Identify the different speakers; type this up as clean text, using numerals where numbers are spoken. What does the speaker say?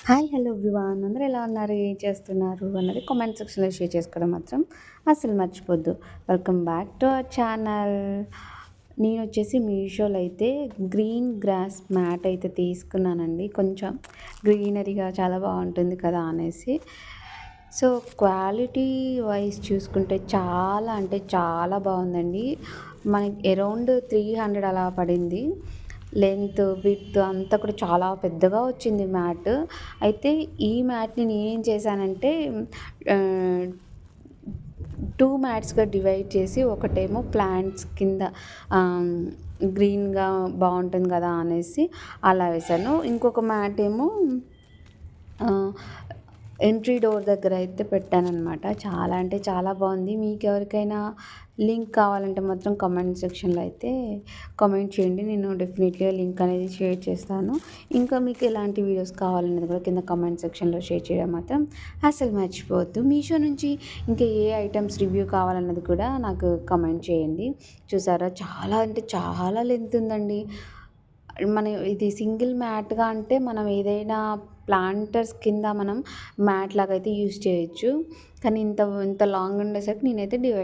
Speaker 1: Hi hello everyone అందరూ ఎలా ఉన్నారు ఏం చేస్తున్నారు అన్నది కామెంట్ సెక్షన్లో షేర్ చేసుకోవడం మాత్రం అసలు మర్చిపోద్దు. Welcome back to our channel. నేను వచ్చేసి మీషోలో అయితే గ్రీన్ గ్రాస్ మ్యాట్ అయితే తీసుకున్నానండి. కొంచెం గ్రీనరీగా చాలా బాగుంటుంది కదా అనేసి. సో క్వాలిటీ వైజ్ చూసుకుంటే చాలా అంటే చాలా బాగుందండి. మనకి అరౌండ్ 300 అలా పడింది. లెంత్ విడ్త్ అంతా కూడా చాలా పెద్దగా వచ్చింది మ్యాట్. అయితే ఈ మ్యాట్ని నేనేం చేశానంటే 2 మ్యాట్స్గా డివైడ్ చేసి ఒకటేమో ప్లాంట్స్ కింద గ్రీన్గా బాగుంటుంది కదా అనేసి అలా వేశాను. ఇంకొక మ్యాట్ ఏమో ఎంట్రీ డోర్ దగ్గర అయితే పెట్టానన్నమాట. చాలా అంటే చాలా బాగుంది. మీకు ఎవరికైనా లింక్ కావాలంటే మాత్రం కామెంట్ సెక్షన్లో అయితే కామెంట్ చేయండి. నేను డెఫినెట్లీగా లింక్ అనేది షేర్ చేస్తాను. ఇంకా మీకు ఎలాంటి వీడియోస్ కావాలనేది కూడా కింద కామెంట్ సెక్షన్లో షేర్ చేయడం మాత్రం అసలు మర్చిపోవద్దు. మీషో నుంచి ఇంకా ఏ ఐటమ్స్ రివ్యూ కావాలన్నది కూడా నాకు కామెంట్ చేయండి. చూసారా చాలా అంటే చాలా లెంత్ ఉందండి. మన ఇది సింగిల్ మ్యాట్గా అంటే మనం ఏదైనా ప్లాంటర్స్ కింద మనం మ్యాట్ లాగా అయితే యూస్ చేయొచ్చు. కానీ ఇంత ఇంత లాంగ్ ఉండేసరికి నేనైతే డివైడ్